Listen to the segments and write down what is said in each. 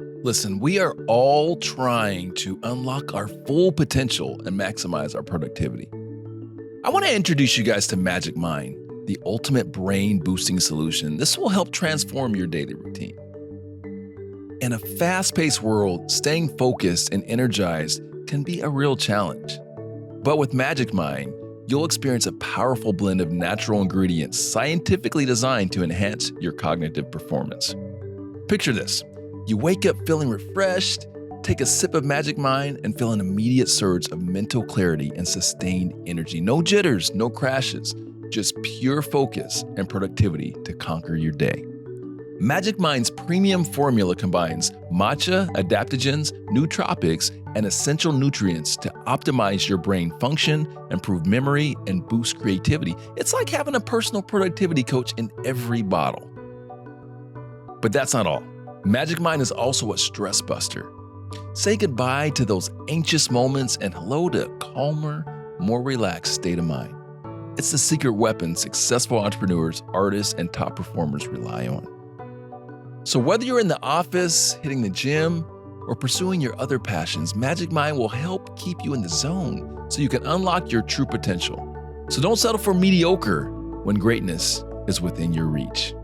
Listen, we are all trying to unlock our full potential and maximize our productivity. I want to introduce you guys to Magic Mind, the ultimate brain boosting solution. This will help transform your daily routine. In a fast-paced world, staying focused and energized can be a real challenge. But with Magic Mind, you'll experience a powerful blend of natural ingredients scientifically designed to enhance your cognitive performance. Picture this. You wake up feeling refreshed, take a sip of Magic Mind, and feel an immediate surge of mental clarity and sustained energy. No jitters, no crashes, just pure focus and productivity to conquer your day. Magic Mind's premium formula combines matcha, adaptogens, nootropics, and essential nutrients to optimize your brain function, improve memory, and boost creativity. It's like having a personal productivity coach in every bottle. But that's not all. Magic Mind is also a stress buster. Say goodbye to those anxious moments and hello to a calmer, more relaxed state of mind. It's the secret weapon successful entrepreneurs, artists, and top performers rely on. So whether you're in the office, hitting the gym, or pursuing your other passions, Magic Mind will help keep you in the zone so you can unlock your true potential. So don't settle for mediocre when greatness is within your reach.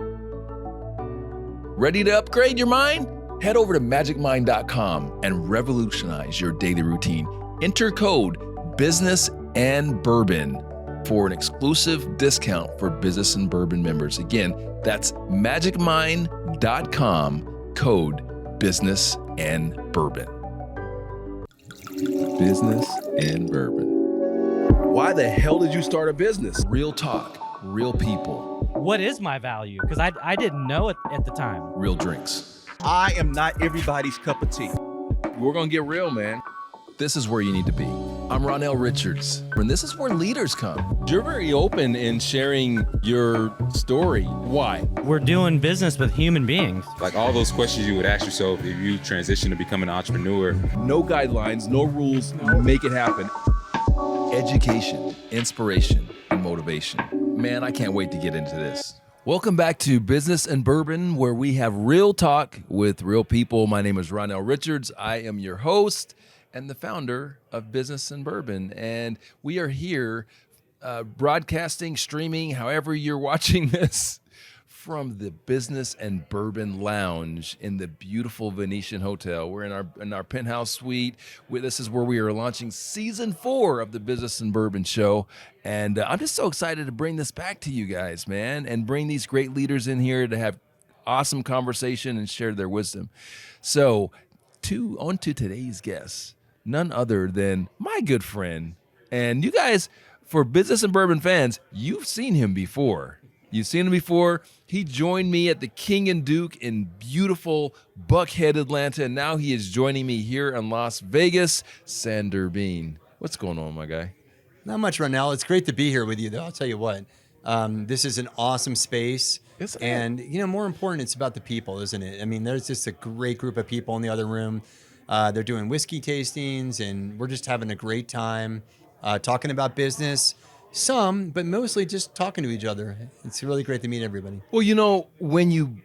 Ready to upgrade your mind? Head over to magicmind.com and revolutionize your daily routine. Enter code Business and Bourbon for an exclusive discount for Business and Bourbon members. Again, that's magicmind.com, code Business and Bourbon. Business and Bourbon. Why the hell did you start a business? Real talk, real people. What is my value? Because I didn't know it at the time. Real drinks. I am not everybody's cup of tea. We're going to get real, man. This is where you need to be. I'm Ronnell Richards, and this is where leaders come. You're very open in sharing your story. Why? We're doing business with human beings. Like all those questions you would ask yourself if you transition to become an entrepreneur. No guidelines, no rules, make it happen. Education, inspiration, and motivation. Man, I can't wait to get into this. Welcome back to Business and Bourbon, where we have real talk with real people. My name is Ronnell Richards. I am your host and the founder of Business and Bourbon. And we are here broadcasting, streaming, however you're watching this, from the Business and Bourbon Lounge in the beautiful Venetian Hotel. We're in our penthouse suite. This is where we are launching season 4 of the Business and Bourbon Show. And I'm just so excited to bring this back to you guys, man, and bring these great leaders in here to have awesome conversation and share their wisdom. So on to today's guest, none other than my good friend. And you guys, for Business and Bourbon fans, you've seen him before. You've seen him before. He joined me at the King and Duke in beautiful Buckhead, Atlanta, and now he is joining me here in Las Vegas. Sander Biehn. What's going on, my guy? Not much, Ronnell. It's great to be here with you, though. I'll tell you what. This is an awesome space. And, more important, it's about the people, isn't it? I mean, there's just a great group of people in the other room. They're doing whiskey tastings, and we're just having a great time talking about business. Some, but mostly just talking to each other. It's really great to meet everybody. Well, when you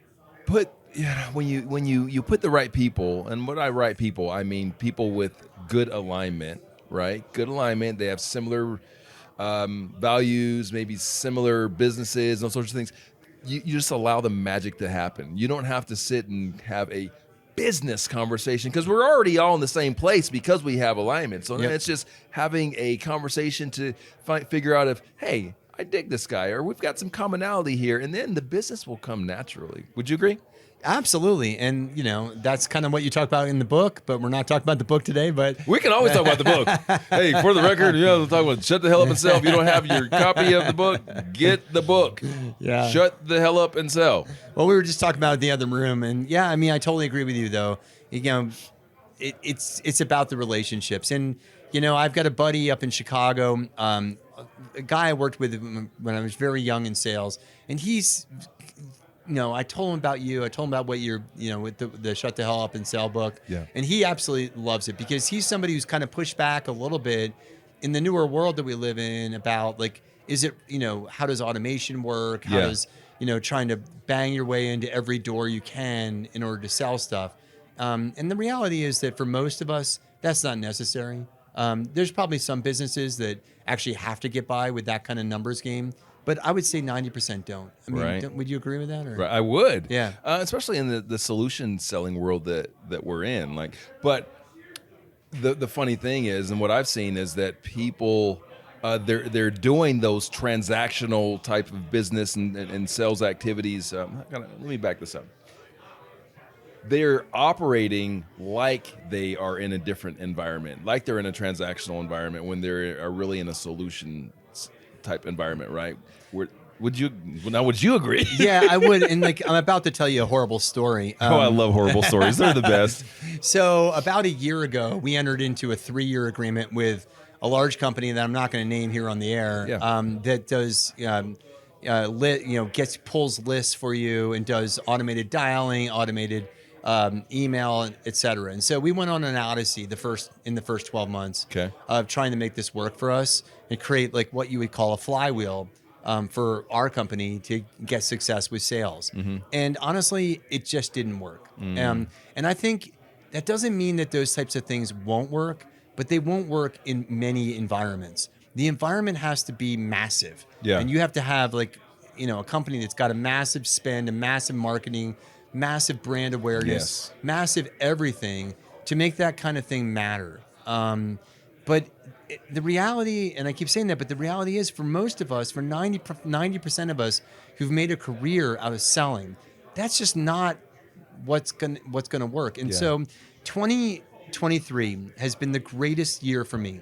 put you put the right people, and when I right people, I mean people with good alignment, right? Good alignment. They have similar values, maybe similar businesses, those sorts of things. You just allow the magic to happen. You don't have to sit and have a business conversation because we're already all in the same place because we have alignment. So then it's just having a conversation to figure out if, hey, I dig this guy, or we've got some commonality here, and then the business will come naturally. Would you agree? Absolutely. And, that's kind of what you talk about in the book, but we're not talking about the book today. But we can always talk about the book. Hey, for the record, we'll talk about shut the hell up and sell. If you don't have your copy of the book, get the book. Yeah. Shut the hell up and sell. Well, we were just talking about it in the other room. And I mean, I totally agree with you, though. It's about the relationships. And, I've got a buddy up in Chicago, a guy I worked with when I was very young in sales. And he's I told him about you. I told him about what you're, with the Shut the Hell Up and Sell book. Yeah. And he absolutely loves it because he's somebody who's kind of pushed back a little bit in the newer world that we live in about is it, how does automation work? How does, trying to bang your way into every door you can in order to sell stuff. And the reality is that for most of us, that's not necessary. There's probably some businesses that actually have to get by with that kind of numbers game, but I would say 90% don't. I mean, Right. would you agree with that? Or? Right, I would. Yeah. Especially in the solution selling world that we're in. But the funny thing is, and what I've seen is that people they're doing those transactional type of business and sales activities. Let me back this up. They're operating like they are in a different environment, like they're in a transactional environment when they are really in a solution type environment, right? Would you agree? Yeah, I would. And I'm about to tell you a horrible story. I love horrible stories. They're the best. So about a year ago, we entered into a 3-year agreement with a large company that I'm not going to name here on the air. Yeah. That does pulls lists for you and does automated dialing, automated email, et cetera. And so we went on an odyssey in the first 12 months of trying to make this work for us and create what you would call a flywheel for our company to get success with sales. Mm-hmm. And honestly, it just didn't work. And I think that doesn't mean that those types of things won't work, but they won't work in many environments. The environment has to be massive. Yeah. And you have to have a company that's got a massive spend, a massive marketing, massive brand awareness, massive everything to make that kind of thing matter. But the reality, and I keep saying that, but the reality is for most of us, for 90% of us who've made a career out of selling, that's just not what's gonna work. And so 2023 has been the greatest year for me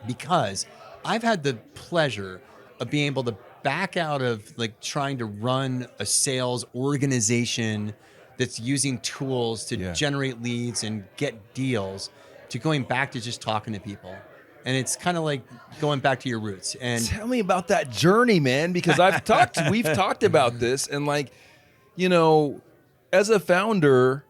because I've had the pleasure of being able to back out of trying to run a sales organization that's using tools to generate leads and get deals to going back to just talking to people. And it's kind of like going back to your roots. And tell me about that journey, man, because we've talked about this, and as a founder,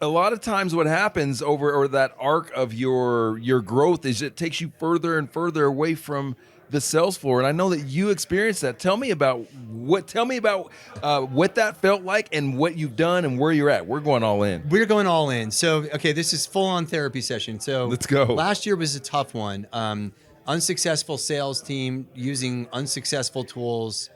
a lot of times what happens over that arc of your growth is it takes you further and further away from the sales floor. And I know that you experienced that. Tell me about what that felt like and what you've done and where you're at. We're going all in. We're going all in. So, okay, this is full on therapy session. So let's go. Last year was a tough one. Unsuccessful sales team using unsuccessful tools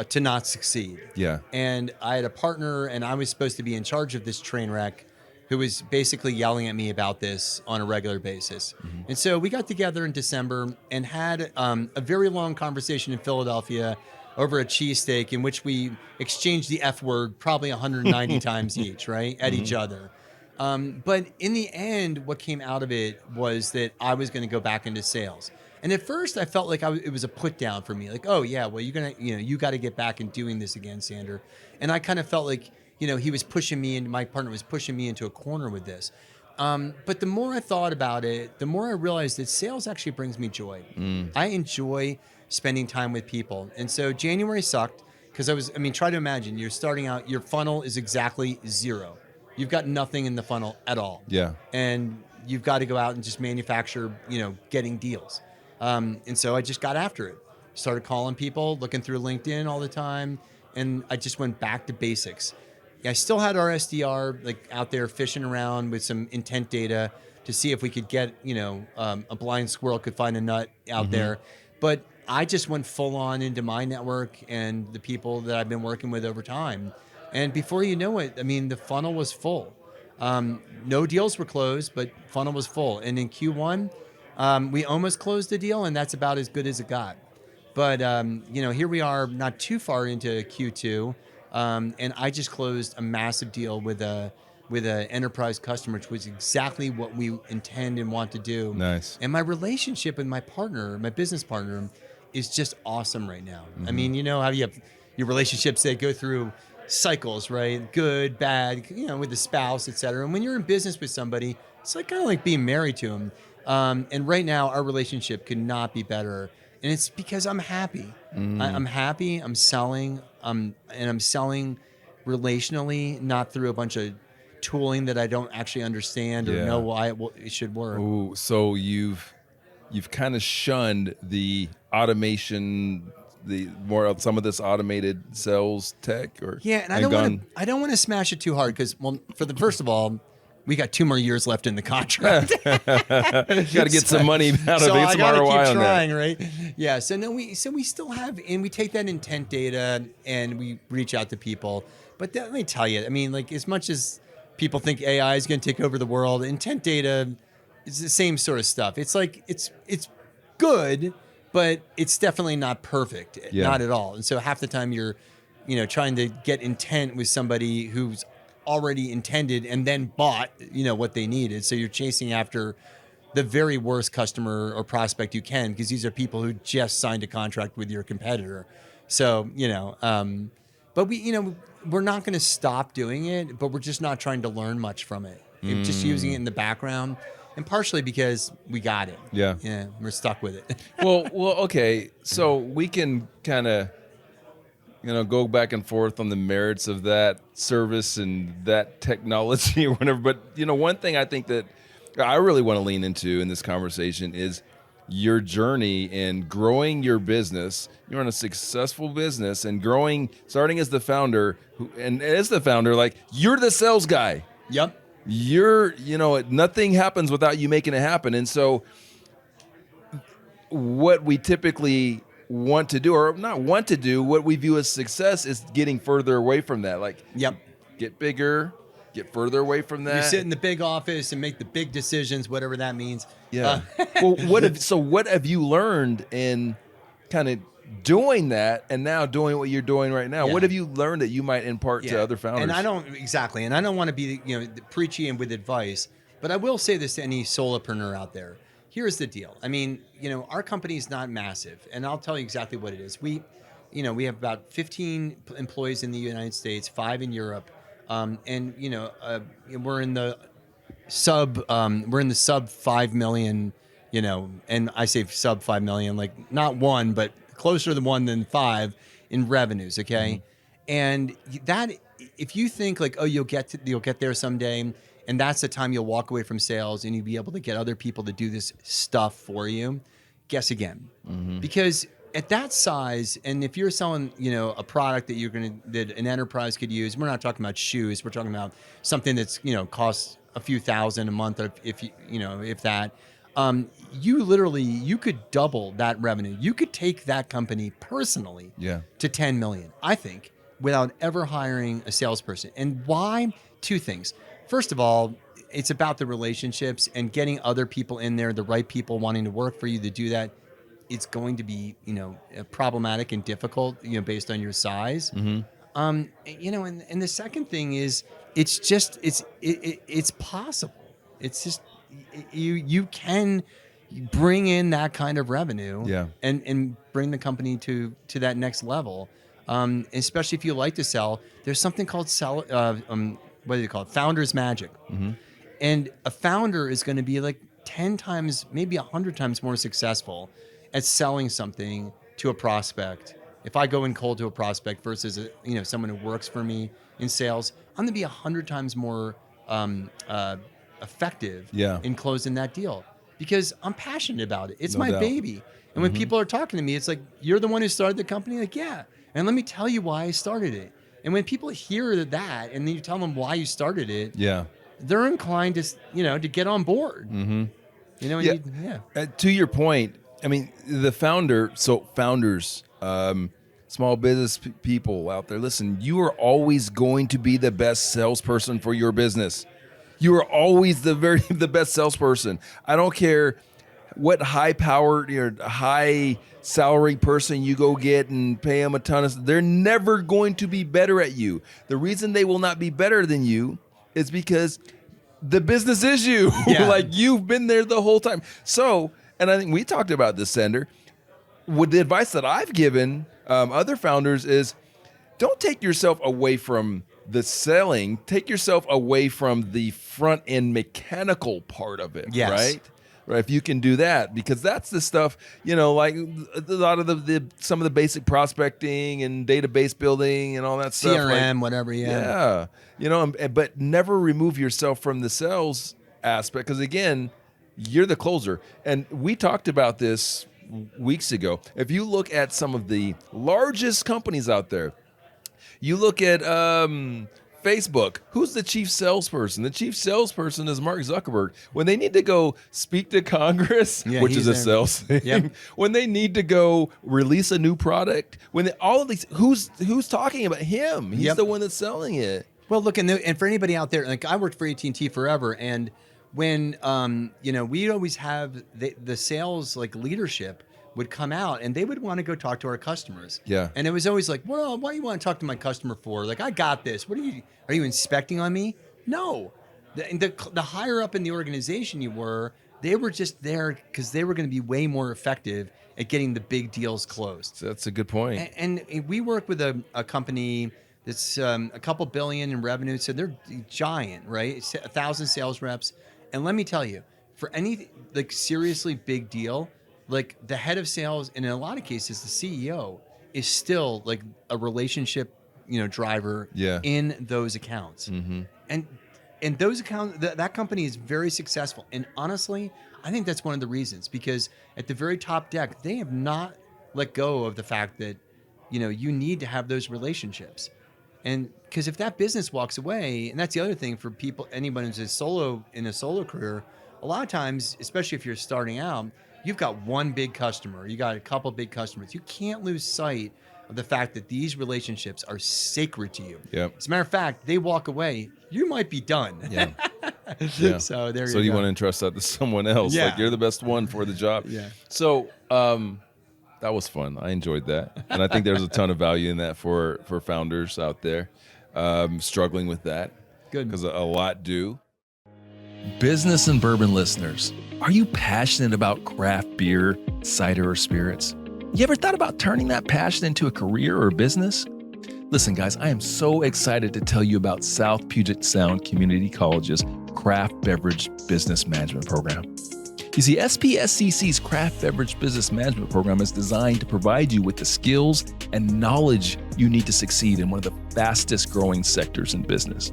to not succeed. Yeah. And I had a partner and I was supposed to be in charge of this train wreck who was basically yelling at me about this on a regular basis. Mm-hmm. And so we got together in December and had a very long conversation in Philadelphia over a cheesesteak in which we exchanged the F word probably 190 times each, right, at each other. But in the end, what came out of it was that I was going to go back into sales. And at first I felt like it was a put down for me. Like, oh yeah, well, you got to get back and doing this again, Sander. And I kind of felt like, he was pushing me and my partner was pushing me into a corner with this. But the more I thought about it, the more I realized that sales actually brings me joy. I enjoy spending time with people. And so January sucked because try to imagine you're starting out, your funnel is exactly 0. You've got nothing in the funnel at all. Yeah. And you've got to go out and just manufacture, getting deals. And so I just got after it. Started calling people, looking through LinkedIn all the time. And I just went back to basics. I still had our SDR out there fishing around with some intent data to see if we could get, a blind squirrel could find a nut out there. But I just went full on into my network and the people that I've been working with over time. And before you know it, the funnel was full. No deals were closed, but funnel was full. And in Q1, we almost closed the deal, and that's about as good as it got. But, here we are not too far into Q2. And I just closed a massive deal with a enterprise customer, which was exactly what we intend and want to do. Nice. And my relationship with my business partner, is just awesome right now. Mm-hmm. How you have your relationships that go through cycles, right? Good, bad, with the spouse, et cetera. And when you're in business with somebody, it's kind of like being married to them. And right now, our relationship could not be better. And it's because I'm happy. I'm happy. I'm selling. And I'm selling relationally, not through a bunch of tooling that I don't actually understand or know why it should work. Ooh, so you've kind of shunned the automation the more of some of this automated sales tech? Or Yeah, and I don't want to smash it too hard because, well, first of all, we got 2 more years left in the contract. got to get some money out of So it, I some gotta ROI keep on trying, that. right? Yeah. So no, we still have, and we take that intent data and we reach out to people. But let me tell you, I mean, like as much as people think AI is going to take over the world, intent data is the same sort of stuff. It's like it's good, but it's definitely not perfect, not at all. And so half the time you're, trying to get intent with somebody who's already intended and then bought, what they needed. So you're chasing after the very worst customer or prospect you can, because these are people who just signed a contract with your competitor. So, but we're not going to stop doing it, but we're just not trying to learn much from it. Just using it in the background, and partially because we got it. Yeah, we're stuck with it. well, okay. So we can kind of, go back and forth on the merits of that service and that technology or whatever. But, one thing I think that I really want to lean into in this conversation is your journey in growing your business. You're in a successful business and starting as the founder, and as the founder, like you're the sales guy. Yep. You're, nothing happens without you making it happen. And so what we typically want to do, or not want to do, what we view as success is getting further away from that. Like, get bigger, get further away from that. You sit in the big office and make the big decisions, whatever that means. Yeah. Well, what have you learned in kind of doing that and now doing what you're doing right now? Yeah. What have you learned that you might impart to other founders? And I don't want to be, preachy and with advice, but I will say this to any solopreneur out there. Here's the deal. I mean, our company is not massive, and I'll tell you exactly what it is. We have about 15 employees in the United States, 5 in Europe, and we're in the sub 5 million, and I say sub 5 million, like not 1, but closer to 1 than 5 in revenues. Okay, and that, if you think like, oh, you'll get there someday, and that's the time you'll walk away from sales and you'll be able to get other people to do this stuff for you, guess again. Because at that size, and if you're selling, a product that an enterprise could use, we're not talking about shoes, we're talking about something that's, costs a few thousand a month, if that, you could double that revenue. You could take that company personally to 10 million, I think, without ever hiring a salesperson. And why? 2 things. First of all, it's about the relationships and getting other people in there, the right people wanting to work for you to do that. It's going to be, problematic and difficult, based on your size. And the second thing is, it's possible. It's just, you can bring in that kind of revenue and bring the company to that next level. Especially if you like to sell, there's something called what do you call it? Founder's magic. And a founder is going to be like 10 times, maybe 100 times more successful at selling something to a prospect. If I go in cold to a prospect versus someone who works for me in sales, I'm going to be 100 times more effective in closing that deal, because I'm passionate about it. It's my baby. And when people are talking to me, it's like, you're the one who started the company? Like, yeah. And let me tell you why I started it. And when people hear that, and then you tell them why you started it, they're inclined to, to get on board. To your point, I mean, founders, small business people out there, listen, you are always going to be the best salesperson for your business. You are always the best salesperson. I don't care what high-powered or high-salary person you go get and pay them a ton of, they're never going to be better at you. The reason they will not be better than you is because the business is you. Like, you've been there the whole time. So, and I think we talked about this, Sender. With the advice that I've given other founders is, don't take yourself away from the selling. Take yourself away from the front-end mechanical part of it, right? Right, if you can do that, because that's the stuff, like a lot of some of the basic prospecting and database building and all that stuff. CRM, whatever, but never remove yourself from the sales aspect, because again, you're the closer. And we talked about this weeks ago. If you look at some of the largest companies out there, you look at Facebook. Who's the chief salesperson? The chief salesperson is Mark Zuckerberg. When they need to go speak to Congress, which is a sales thing, when they need to go release a new product, all of these, who's talking about him? He's the one that's selling it. Well, look, and for anybody out there, like I worked for AT&T forever, and when we'd always have the sales like leadership would come out and they would want to go talk to our customers. Yeah. And it was always like, well, what do you want to talk to my customer for? Like, I got this. Are you inspecting on me? No. The higher up in the organization they were just there because they were going to be way more effective at getting the big deals closed. That's a good point. And we work with a company that's a couple billion in revenue. So they're giant, right? It's 1,000 sales reps. And let me tell you, for any like seriously big deal, like the head of sales, and in a lot of cases, the CEO is still like a relationship, driver in those accounts. Mm-hmm. And those accounts, that company is very successful. And honestly, I think that's one of the reasons, because at the very top deck, they have not let go of the fact that, you need to have those relationships. And because if that business walks away, and that's the other thing for people, anyone who's in a solo career, a lot of times, especially if you're starting out, you've got one big customer, you got a couple big customers. You can't lose sight of the fact that these relationships are sacred to you. Yep. As a matter of fact, they walk away, you might be done. Yeah. So there you go. So you want to entrust that to someone else. Yeah. Like you're the best one for the job. Yeah. So that was fun. I enjoyed that. And I think there's a ton of value in that for founders out there struggling with that. Good. Because a lot do. Business and bourbon listeners, are you passionate about craft beer, cider, or spirits? You ever thought about turning that passion into a career or business? Listen, guys, I am so excited to tell you about South Puget Sound Community College's Craft Beverage Business Management Program. You see, SPSCC's Craft Beverage Business Management Program is designed to provide you with the skills and knowledge you need to succeed in one of the fastest growing sectors in business.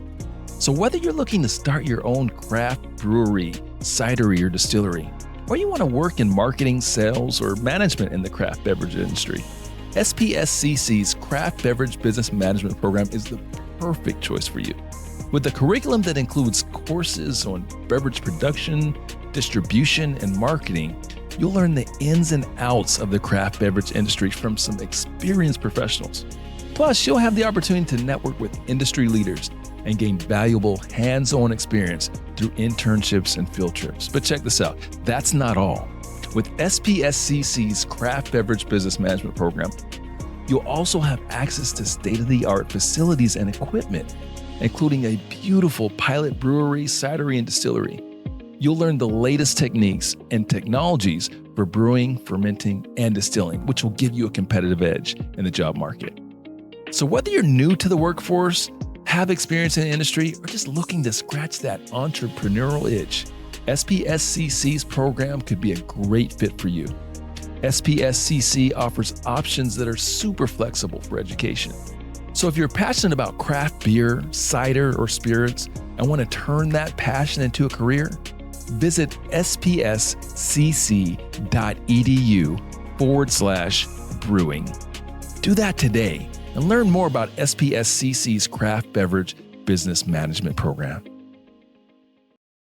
So whether you're looking to start your own craft brewery, cidery, or distillery, or you want to work in marketing, sales, or management in the craft beverage industry, SPSCC's Craft Beverage Business Management Program is the perfect choice for you. With a curriculum that includes courses on beverage production, distribution, and marketing, you'll learn the ins and outs of the craft beverage industry from some experienced professionals. Plus, you'll have the opportunity to network with industry leaders and gain valuable hands-on experience through internships and field trips. But check this out, that's not all. With SPSCC's Craft Beverage Business Management Program, you'll also have access to state-of-the-art facilities and equipment, including a beautiful pilot brewery, cidery, and distillery. You'll learn the latest techniques and technologies for brewing, fermenting, and distilling, which will give you a competitive edge in the job market. So whether you're new to the workforce, have experience in the industry, or just looking to scratch that entrepreneurial itch, SPSCC's program could be a great fit for you. SPSCC offers options that are super flexible for education. So if you're passionate about craft beer, cider, or spirits, and want to turn that passion into a career, visit spscc.edu/brewing. Do that today and learn more about SPSCC's Craft Beverage Business Management Program.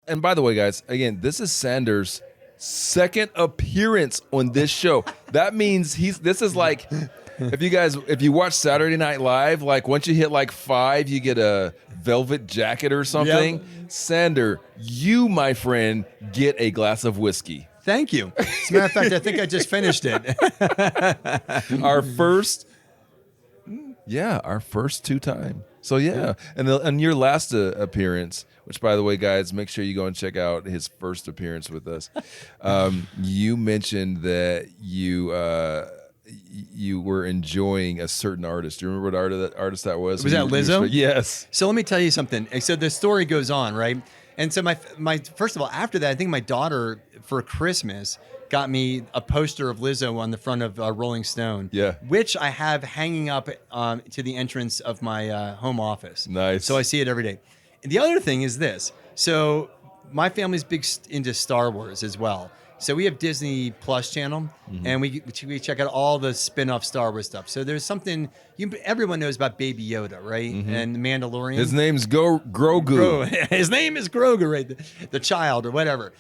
And by the way, guys, again, this is Sanders' second appearance on this show. That means this is like, if you watch Saturday Night Live, like once you hit like 5, you get a velvet jacket or something. Yep. Sander, you, my friend, get a glass of whiskey. Thank you. As a matter of fact, I think I just finished it. Our first 2-time. So yeah. And your last appearance, which by the way, guys, make sure you go and check out his first appearance with us. You mentioned that you were enjoying a certain artist. Do you remember what artist that was? Was that Lizzo? Yes. So let me tell you something. So the story goes on, right? And so my first of all, after that, I think my daughter for Christmas got me a poster of Lizzo on the front of Rolling Stone. Yeah. Which I have hanging up to the entrance of my home office. Nice. So I see it every day. And the other thing is this. So my family's big into Star Wars as well. So we have Disney Plus channel, and we check out all the spin-off Star Wars stuff. So there's something everyone knows about Baby Yoda, right? And the Mandalorian. His name's Grogu. His name is Grogu, right? The child or whatever.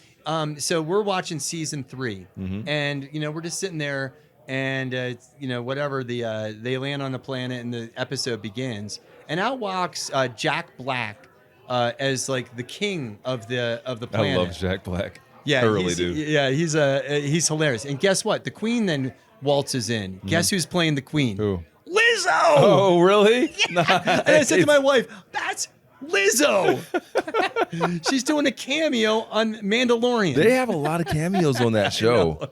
So we're watching season 3, and we're just sitting there, and whatever they land on the planet, and the episode begins, and out walks Jack Black as like the king of the planet. I love Jack Black. Yeah, I really do. Yeah, he's hilarious. And guess what? The Queen then waltzes in. Guess who's playing the Queen? Who? Lizzo. Oh, really? Yeah. And I said to my wife, "That's Lizzo." She's doing a cameo on Mandalorian. They have a lot of cameos on that show.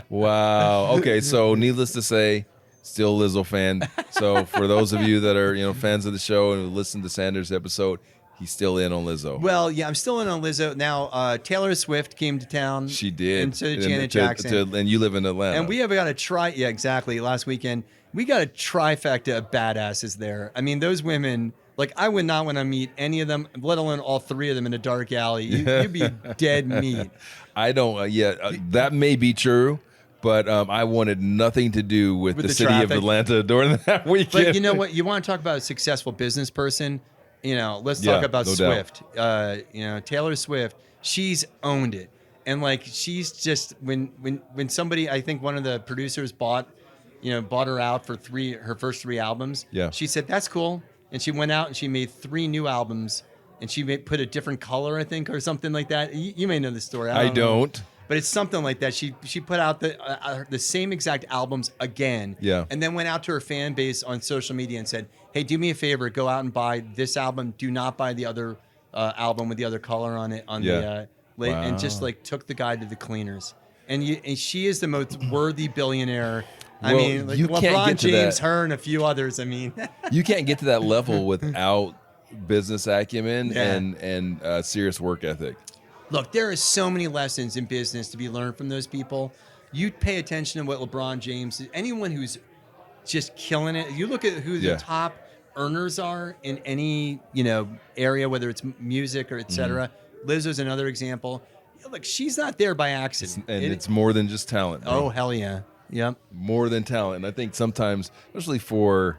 Wow. Okay, so needless to say, still Lizzo fan. So for those of you that are fans of the show and listen to Sanders' episode, he's still in on Lizzo. Well, yeah, I'm still in on Lizzo. Now, Taylor Swift came to town. She did. And so did Janet Jackson. And you live in Atlanta. And we have got yeah, exactly. Last weekend, we got a trifecta of badasses there. I mean, those women, like, I would not want to meet any of them, let alone all 3 of them in a dark alley. You'd be dead meat. I don't, that may be true. But I wanted nothing to do with the city traffic of Atlanta during that weekend. But you know what? You want to talk about a successful business person? Let's talk about no Swift. Taylor Swift, she's owned it. And like she's just when somebody, I think one of the producers bought her out for her first 3 albums. Yeah. She said, "That's cool." And she went out and she made 3 new albums, and she put a different color, I think, or something like that. You may know the story. I don't. But it's something like that. She put out the same exact albums again. Yeah. And then went out to her fan base on social media and said, "Hey, do me a favor, go out and buy this album. Do not buy the other album with the other color on it." And just like took the guy to the cleaners. And she is the most worthy billionaire. I mean, like you can't LeBron get to James, that. her, and a few others. I mean, You can't get to that level without business acumen Yeah. and serious work ethic. look, there are so many lessons in business to be learned from those people. You pay attention to what LeBron James, anyone who's just killing it. You look at who the top earners are in any area, whether it's music or etc. Lizzo's another example. Look, she's not there by accident, It's more than just talent. Oh hell yeah, yep. More than talent. And I think sometimes, especially for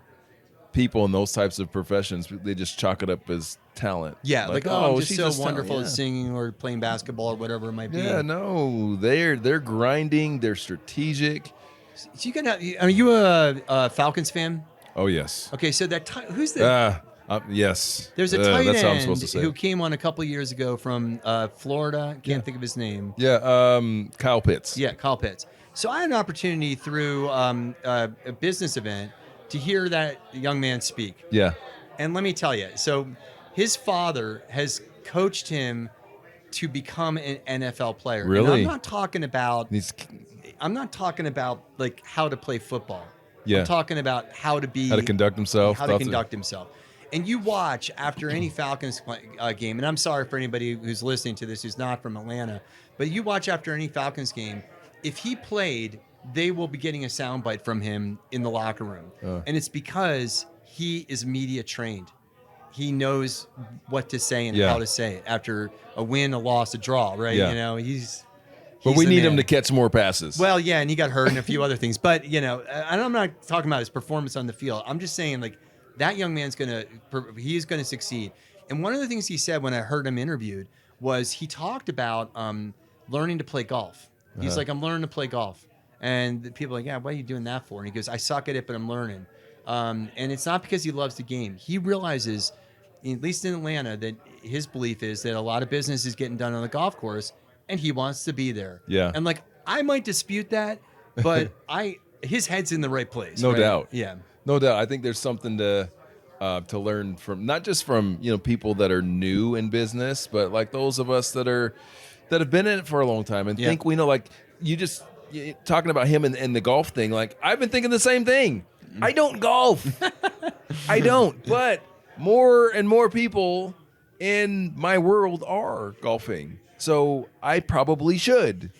people in those types of professions, they just chalk it up as talent. Yeah, like I'm just she's so just wonderful talent. at singing or playing basketball or whatever it might be. Yeah, no, they're grinding. They're strategic. So are you a Falcons fan? Oh yes. Okay, so who's the? Yes. There's a tight that's how I'm end supposed to say. who came on a couple years ago from Florida. Can't think of his name. Yeah, Kyle Pitts. Yeah, Kyle Pitts. So I had an opportunity through a business event to hear that young man speak. Yeah. And let me tell you, so his father has coached him to become an NFL player. Really? And I'm not talking about like how to play football. Yeah. I'm talking about how to conduct himself. How to conduct himself. And you watch after any Falcons game, and I'm sorry for anybody who's listening to this who's not from Atlanta, but you watch after any Falcons game, if he played, they will be getting a soundbite from him in the locker room. And it's because he is media trained. He knows what to say and how to say it after a win, a loss, a draw, right? Yeah. But we need him to catch more passes. Well, yeah, and he got hurt and a few other things. But, and I'm not talking about his performance on the field. I'm just saying, like, that young man's he's going to succeed. And one of the things he said when I heard him interviewed was he talked about learning to play golf. He's like, I'm learning to play golf. And the people are like, yeah, what are you doing that for? And he goes, I suck at it, but I'm learning. And it's not because he loves the game. He realizes, at least in Atlanta, that his belief is that a lot of business is getting done on the golf course, and he wants to be there. Yeah. And like, I might dispute that, but his head's in the right place. No right? doubt. Yeah. No doubt. I think there's something to learn from, not just from people that are new in business, but like those of us that have been in it for a long time and think we know. Like you talking about him and the golf thing. Like I've been thinking the same thing. I don't golf. I don't. But more and more people in my world are golfing, so I probably should.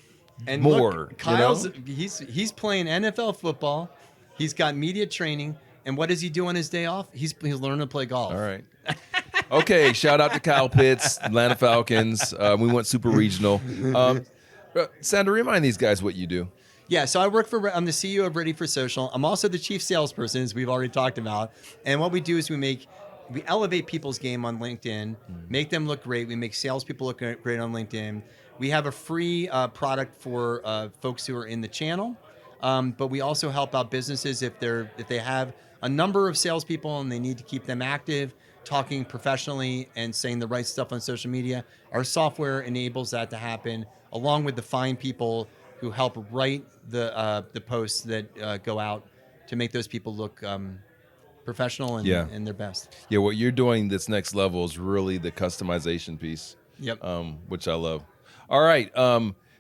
And more. Look, Kyle's he's playing NFL football. He's got media training, and what does he do on his day off? He's learning to play golf. All right. Okay, shout out to Kyle Pitts, Atlanta Falcons. We went super regional. Sandra, remind these guys what you do. Yeah, so I'm the CEO of Ready for Social. I'm also the chief salesperson, as we've already talked about. And what we do is we elevate people's game on LinkedIn, make them look great. We make salespeople look great on LinkedIn. We have a free product for folks who are in the channel, but we also help out businesses if they have a number of salespeople and they need to keep them active, talking professionally and saying the right stuff on social media. Our software enables that to happen, along with the fine people who help write the posts that go out to make those people look professional and their best. Yeah, what you're doing this next level is really the customization piece. Yep. Which I love. All right.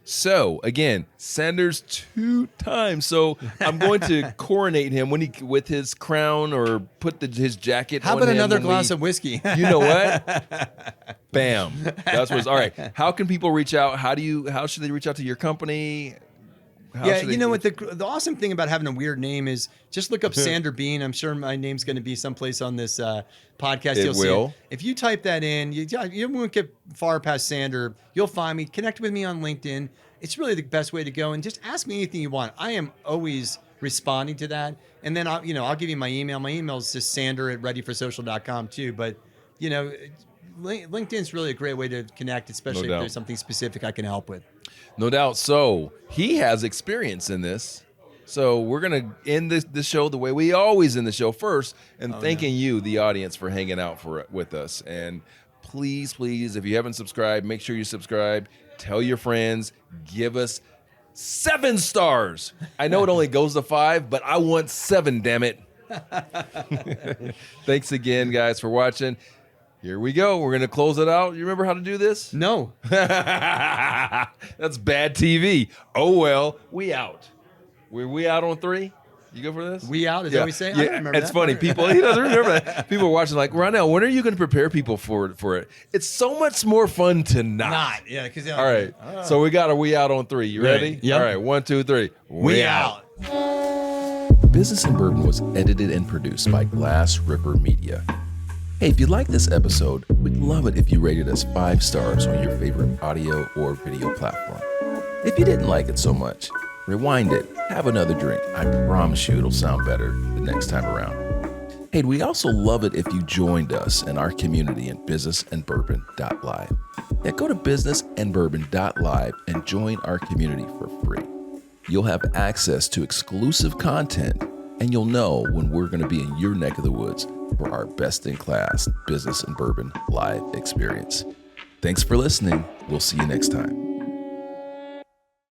So again, Sanders 2 times. So I'm going to coronate him with his crown or put his jacket. How on about him another when glass of whiskey? You know what? Bam. That's what's all right. How can people reach out? How should they reach out to your company? You know what? The awesome thing about having a weird name is just look up Sander Biehn. I'm sure my name's going to be someplace on this podcast. It You'll will. see it. If you type that in, you won't get far past Sander. You'll find me. Connect with me on LinkedIn. It's really the best way to go. And just ask me anything you want. I am always responding to that. And then I'll give you my email. My email is just sander@readyforsocial.com too. But LinkedIn's really a great way to connect, especially if there's something specific I can help with. No doubt. So he has experience in this. So we're going to end this show the way we always end the show first, and thanking you, the audience, for hanging out with us. And please, if you haven't subscribed, make sure you subscribe. Tell your friends. Give us 7 stars. I know it only goes to 5, but I want 7, damn it. Thanks again, guys, for watching. Here we go. We're going to close it out. You remember how to do this? No. That's bad TV. Oh, well, we out. We out on 3? You go for this? We out? Is that what we say? I don't remember it's that. funny. He doesn't remember that. People are watching like, Ronnell, when are you going to prepare people for it? It's so much more fun to not. Yeah. All right. So we got a we out on 3. You ready? Yep. All right. 1, 2, 3. We out. Business and Bourbon was edited and produced by Glass Ripper Media. Hey, if you like this episode, we'd love it if you rated us 5 stars on your favorite audio or video platform. If you didn't like it so much, rewind it, have another drink. I promise you it'll sound better the next time around. Hey, we also love it if you joined us in our community in businessandbourbon.live. Yeah, go to businessandbourbon.live and join our community for free. You'll have access to exclusive content, and you'll know when we're going to be in your neck of the woods for our best-in-class Business and Bourbon live experience. Thanks for listening. We'll see you next time.